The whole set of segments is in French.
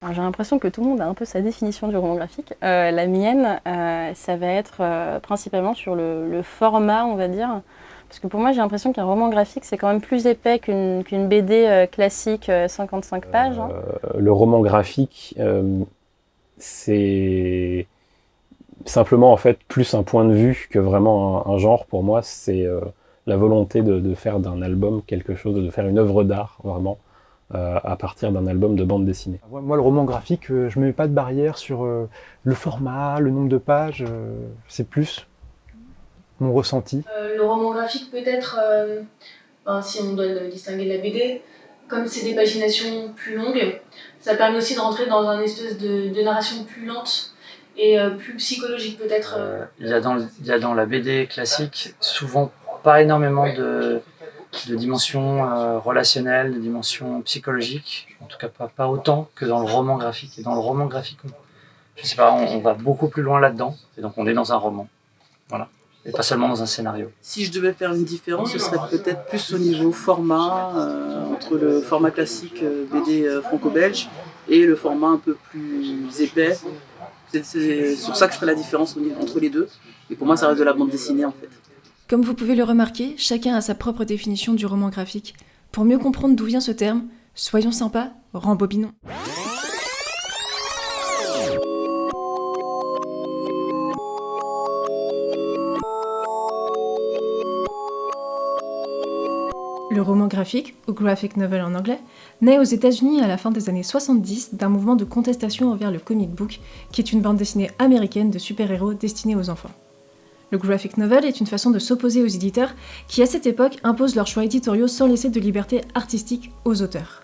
Alors, j'ai l'impression que tout le monde a un peu sa définition du roman graphique. La mienne, ça va être principalement sur le format, on va dire. Parce que pour moi, j'ai l'impression qu'un roman graphique, c'est quand même plus épais qu'une BD classique 55 pages. Hein. Le roman graphique, c'est simplement en fait plus un point de vue que vraiment un genre. Pour moi, c'est la volonté de faire d'un album quelque chose, de faire une œuvre d'art vraiment à partir d'un album de bande dessinée. Moi, le roman graphique, je ne mets pas de barrière sur le format, le nombre de pages. C'est plus mon ressenti. Le roman graphique peut-être, si on doit le distinguer de la BD, comme c'est des paginations plus longues, ça permet aussi de rentrer dans une espèce de narration plus lente et plus psychologique peut-être. Il y a dans la BD classique souvent pas énormément de dimensions relationnelles, de dimensions psychologiques, en tout cas pas autant que dans le roman graphique. Et dans le roman graphique, je sais pas, on va beaucoup plus loin là-dedans, et donc on est dans un roman, voilà, et pas seulement dans un scénario. Si je devais faire une différence, ce serait peut-être plus au niveau format, entre le format classique BD franco-belge et le format un peu plus épais. C'est sur ça que je ferais la différence entre les deux. Et pour moi, ça reste de la bande dessinée en fait. Comme vous pouvez le remarquer, chacun a sa propre définition du roman graphique. Pour mieux comprendre d'où vient ce terme, soyons sympas, rembobinons. Le roman graphique, ou graphic novel en anglais, naît aux États-Unis à la fin des années 70 d'un mouvement de contestation envers le comic book, qui est une bande dessinée américaine de super-héros destinée aux enfants. Le graphic novel est une façon de s'opposer aux éditeurs qui, à cette époque, imposent leurs choix éditoriaux sans laisser de liberté artistique aux auteurs.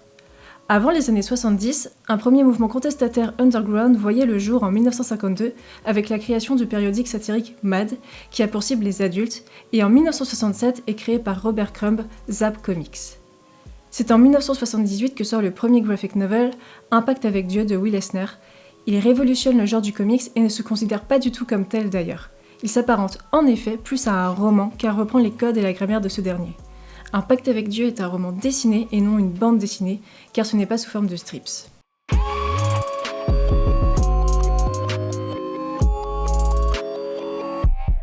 Avant les années 70, un premier mouvement contestataire underground voyait le jour en 1952 avec la création du périodique satirique Mad, qui a pour cible les adultes, et en 1967 est créé par Robert Crumb, Zap Comics. C'est en 1978 que sort le premier graphic novel, Un pacte avec Dieu de Will Eisner. Il révolutionne le genre du comics et ne se considère pas du tout comme tel d'ailleurs. Il s'apparente en effet plus à un roman car reprend les codes et la grammaire de ce dernier. Un pacte avec Dieu est un roman dessiné et non une bande dessinée car ce n'est pas sous forme de strips.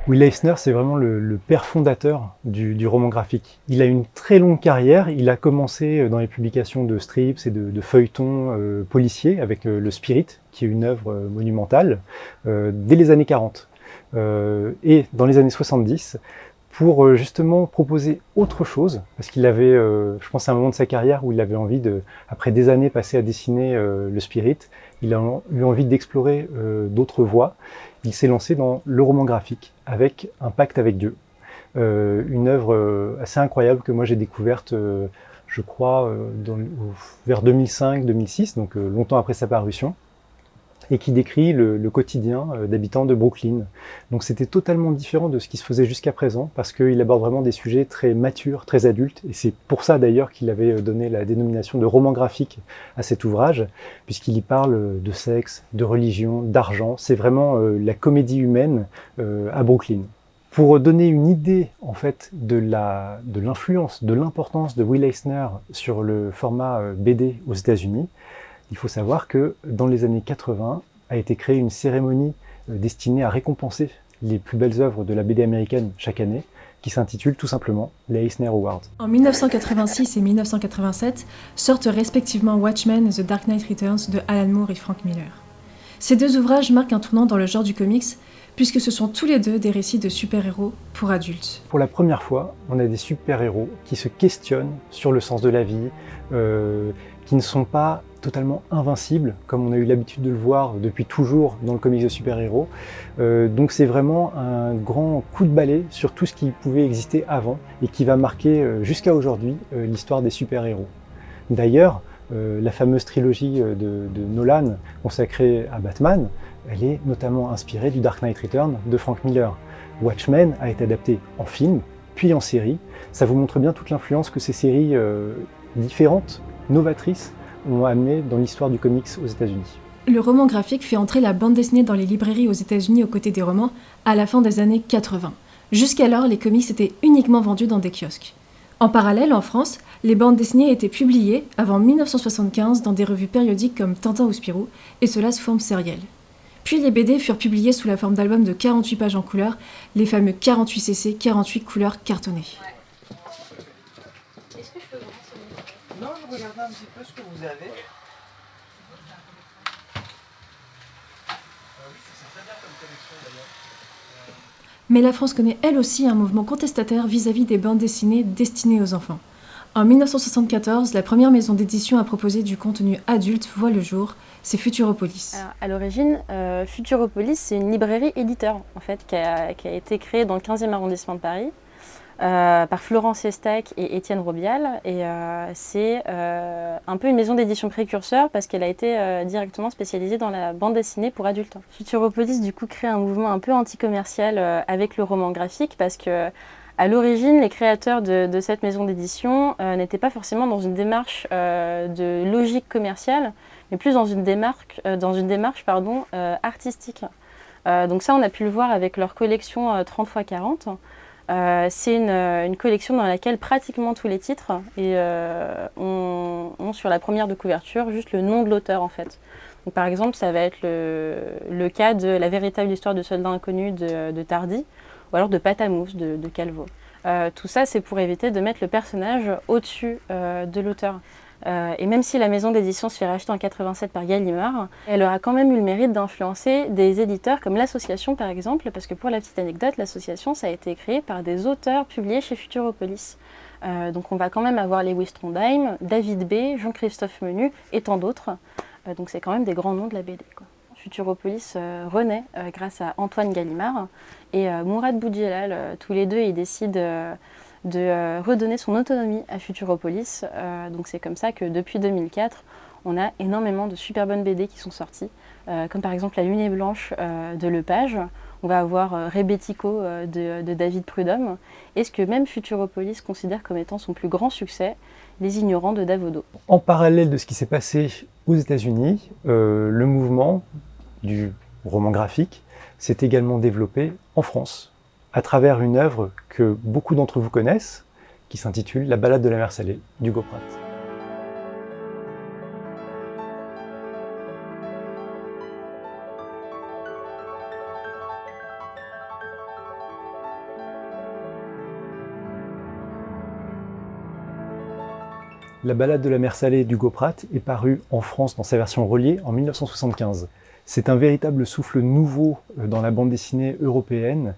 Will Eisner, c'est vraiment le père fondateur du roman graphique. Il a une très longue carrière. Il a commencé dans les publications de strips et de feuilletons policiers avec le Spirit, qui est une œuvre monumentale, dès les années 40. Et dans les années 70, pour justement proposer autre chose, parce qu'il avait, je pense à un moment de sa carrière où il avait envie après des années passées à dessiner le Spirit, il a eu envie d'explorer d'autres voies. Il s'est lancé dans le roman graphique avec Un pacte avec Dieu, une œuvre assez incroyable que moi j'ai découverte, je crois, vers 2005-2006, donc longtemps après sa parution, et qui décrit le quotidien d'habitants de Brooklyn. Donc c'était totalement différent de ce qui se faisait jusqu'à présent, parce qu'il aborde vraiment des sujets très matures, très adultes, et c'est pour ça d'ailleurs qu'il avait donné la dénomination de roman graphique à cet ouvrage, puisqu'il y parle de sexe, de religion, d'argent. C'est vraiment la comédie humaine à Brooklyn. Pour donner une idée en fait de l'influence, de l'importance de Will Eisner sur le format BD aux États-Unis, il faut savoir que dans les années 80 a été créée une cérémonie destinée à récompenser les plus belles œuvres de la BD américaine chaque année, qui s'intitule tout simplement les Eisner Awards. En 1986 et 1987 sortent respectivement Watchmen et The Dark Knight Returns de Alan Moore et Frank Miller. Ces deux ouvrages marquent un tournant dans le genre du comics, puisque ce sont tous les deux des récits de super-héros pour adultes. Pour la première fois, on a des super-héros qui se questionnent sur le sens de la vie, qui ne sont pas totalement invincibles, comme on a eu l'habitude de le voir depuis toujours dans le comics de super-héros. Donc c'est vraiment un grand coup de balai sur tout ce qui pouvait exister avant et qui va marquer jusqu'à aujourd'hui l'histoire des super-héros. D'ailleurs, la fameuse trilogie de Nolan consacrée à Batman, elle est notamment inspirée du Dark Knight Returns de Frank Miller. Watchmen a été adapté en film, puis en série. Ça vous montre bien toute l'influence que ces séries différentes, novatrices, ont amené dans l'histoire du comics aux États-Unis. Le roman graphique fait entrer la bande dessinée dans les librairies aux États-Unis aux côtés des romans à la fin des années 80. Jusqu'alors, les comics étaient uniquement vendus dans des kiosques. En parallèle, en France, les bandes dessinées étaient publiées avant 1975 dans des revues périodiques comme Tintin ou Spirou, et cela sous forme sérielle. Puis les BD furent publiés sous la forme d'albums de 48 pages en couleur, les fameux 48 cc, 48 couleurs cartonnées. Est-ce que je peux vous renseigner? Non, je regardais un petit peu ce que vous avez. Mais la France connaît elle aussi un mouvement contestataire vis-à-vis des bandes dessinées destinées aux enfants. En 1974, la première maison d'édition à proposer du contenu adulte voit le jour, c'est Futuropolis. Alors, à l'origine, Futuropolis, c'est une librairie éditeur en fait, qui a été créée dans le 15e arrondissement de Paris par Florence Estac et Étienne Robial. Et c'est un peu une maison d'édition précurseur parce qu'elle a été directement spécialisée dans la bande dessinée pour adultes. Futuropolis, du coup, crée un mouvement un peu anticommercial avec le roman graphique parce que à l'origine, les créateurs de cette maison d'édition n'étaient pas forcément dans une démarche de logique commerciale, mais plus dans une démarche artistique. Donc ça, on a pu le voir avec leur collection 30 x 40. C'est une collection dans laquelle pratiquement tous les titres ont sur la première de couverture juste le nom de l'auteur en fait. Donc, par exemple, ça va être le cas de La véritable histoire de soldats inconnus de Tardy, ou alors de Pâte à mousse de Calvo. Tout ça, c'est pour éviter de mettre le personnage au-dessus de l'auteur. Et même si la maison d'édition se fait racheter en 87 par Gallimard, elle aura quand même eu le mérite d'influencer des éditeurs comme l'Association par exemple, parce que pour la petite anecdote, l'Association, ça a été créé par des auteurs publiés chez Futuropolis. Donc on va quand même avoir Lewis Trondheim, David B, Jean-Christophe Menu et tant d'autres. Donc c'est quand même des grands noms de la BD, quoi. Futuropolis renaît grâce à Antoine Gallimard et Mourad Boudjelal. Tous les deux, ils décident de redonner son autonomie à Futuropolis. Donc c'est comme ça que depuis 2004, on a énormément de super bonnes BD qui sont sorties, comme par exemple La Lune est blanche de Lepage. On va avoir Rebetiko de David Prudhomme, et ce que même Futuropolis considère comme étant son plus grand succès, Les Ignorants de Davodo. En parallèle de ce qui s'est passé aux États-Unis, le mouvement du roman graphique s'est également développé en France, à travers une œuvre que beaucoup d'entre vous connaissent, qui s'intitule La balade de la mère Salée d'Hugo Pratt. La balade de la mère Salée d'Hugo Pratt est parue en France dans sa version reliée en 1975. C'est un véritable souffle nouveau dans la bande dessinée européenne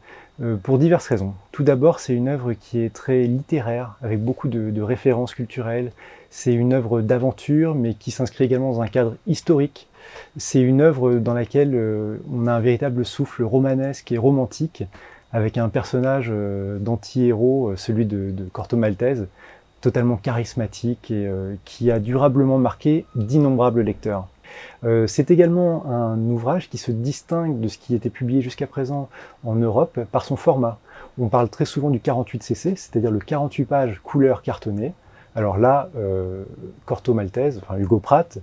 pour diverses raisons. Tout d'abord, c'est une œuvre qui est très littéraire, avec beaucoup de références culturelles. C'est une œuvre d'aventure, mais qui s'inscrit également dans un cadre historique. C'est une œuvre dans laquelle on a un véritable souffle romanesque et romantique, avec un personnage d'anti-héros, celui de Corto Maltese, totalement charismatique et qui a durablement marqué d'innombrables lecteurs. C'est également un ouvrage qui se distingue de ce qui était publié jusqu'à présent en Europe par son format. On parle très souvent du 48 cc, c'est-à-dire le 48 pages couleur cartonnée. Alors là, Corto Maltese, enfin Hugo Pratt,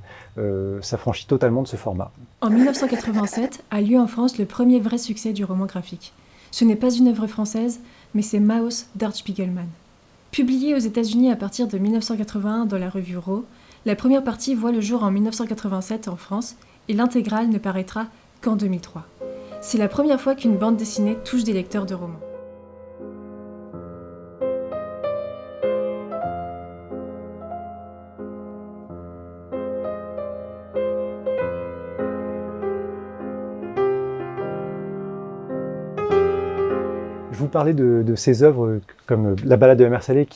s'affranchit totalement de ce format. En 1987 a lieu en France le premier vrai succès du roman graphique. Ce n'est pas une œuvre française, mais c'est Maus d'Art Spiegelman. Publié aux États-Unis à partir de 1981 dans la revue Raw, la première partie voit le jour en 1987 en France et l'intégrale ne paraîtra qu'en 2003. C'est la première fois qu'une bande dessinée touche des lecteurs de romans. Je vous parlais de ces œuvres comme La balade de la mère Salée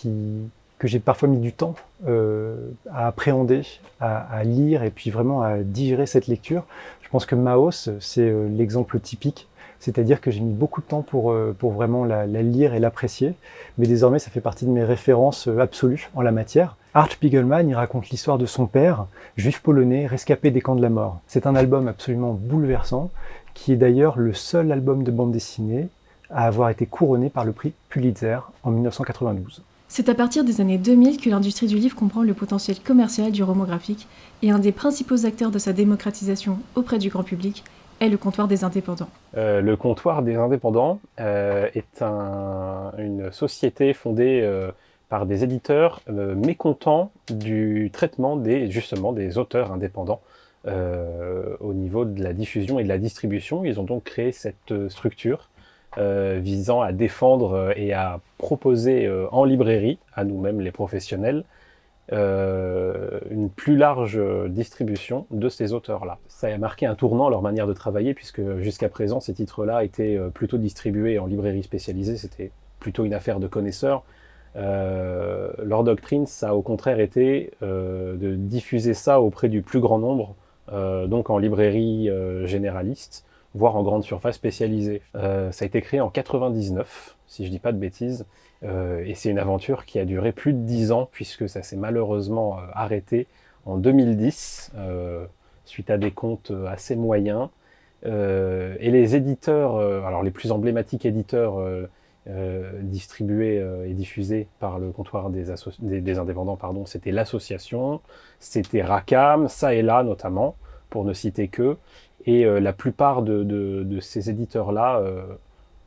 que j'ai parfois mis du temps à appréhender, à lire et puis vraiment à digérer cette lecture. Je pense que Maus, c'est l'exemple typique, c'est-à-dire que j'ai mis beaucoup de temps pour vraiment la lire et l'apprécier, mais désormais ça fait partie de mes références absolues en la matière. Art Spiegelman, il raconte l'histoire de son père, juif polonais, rescapé des camps de la mort. C'est un album absolument bouleversant, qui est d'ailleurs le seul album de bande dessinée à avoir été couronné par le prix Pulitzer en 1992. C'est à partir des années 2000 que l'industrie du livre comprend le potentiel commercial du roman graphique et un des principaux acteurs de sa démocratisation auprès du grand public est le Comptoir des Indépendants. Le Comptoir des Indépendants est une société fondée par des éditeurs mécontents du traitement justement des auteurs indépendants au niveau de la diffusion et de la distribution. Ils ont donc créé cette structure visant à défendre et à proposer en librairie, à nous-mêmes les professionnels, une plus large distribution de ces auteurs-là. Ça a marqué un tournant leur manière de travailler, puisque jusqu'à présent, ces titres-là étaient plutôt distribués en librairie spécialisée, c'était plutôt une affaire de connaisseurs. Leur doctrine, ça a au contraire été de diffuser ça auprès du plus grand nombre, donc en librairie généraliste, voire en grande surface spécialisée. Ça a été créé en 99, si je dis pas de bêtises, et c'est une aventure qui a duré plus de 10 ans, puisque ça s'est malheureusement arrêté en 2010, suite à des comptes assez moyens. Et les éditeurs, alors les plus emblématiques éditeurs distribués et diffusés par le comptoir des indépendants, c'était l'Association, c'était Rackham, Ça et Là notamment, pour ne citer que. Et la plupart de ces éditeurs-là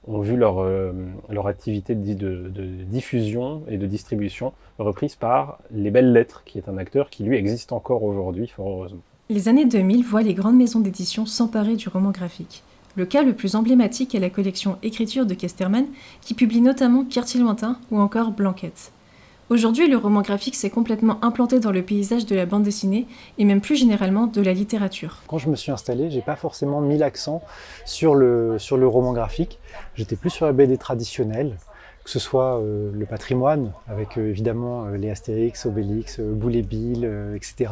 ont vu leur activité de diffusion et de distribution reprise par Les Belles Lettres, qui est un acteur qui, lui, existe encore aujourd'hui, fort heureusement. Les années 2000 voient les grandes maisons d'édition s'emparer du roman graphique. Le cas le plus emblématique est la collection Écriture de Casterman, qui publie notamment Quartier Lointain ou encore Blanquette. Aujourd'hui, le roman graphique s'est complètement implanté dans le paysage de la bande dessinée et même plus généralement de la littérature. Quand je me suis installé, j'ai pas forcément mis l'accent sur le roman graphique. J'étais plus sur la BD traditionnelle, que ce soit le patrimoine, avec évidemment les Astérix, Obélix, Boule et Bill, etc.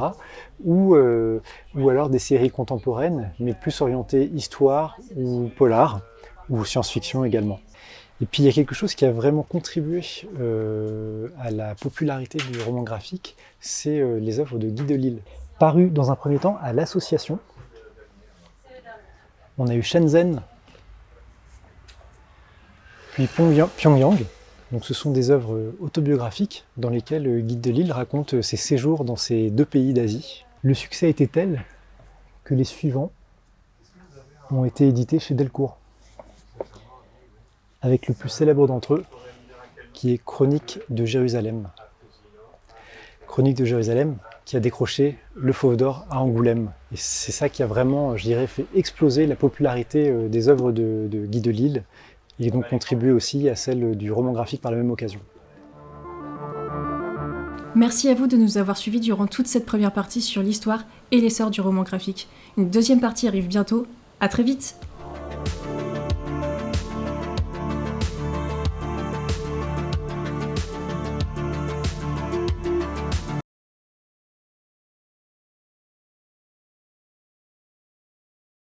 Ou alors des séries contemporaines, mais plus orientées histoire ou polar, ou science-fiction également. Et puis il y a quelque chose qui a vraiment contribué à la popularité du roman graphique, c'est les œuvres de Guy Delisle. Paru dans un premier temps à l'Association, on a eu Shenzhen, puis Pyongyang. Donc ce sont des œuvres autobiographiques dans lesquelles Guy Delisle raconte ses séjours dans ces deux pays d'Asie. Le succès a été tel que les suivants ont été édités chez Delcourt, avec le plus célèbre d'entre eux, qui est Chronique de Jérusalem. Chronique de Jérusalem, qui a décroché le Fauve d'Or à Angoulême. Et c'est ça qui a vraiment, je dirais, fait exploser la popularité des œuvres de Guy Delisle, et donc contribué aussi à celle du roman graphique par la même occasion. Merci à vous de nous avoir suivis durant toute cette première partie sur l'histoire et l'essor du roman graphique. Une deuxième partie arrive bientôt. À très vite!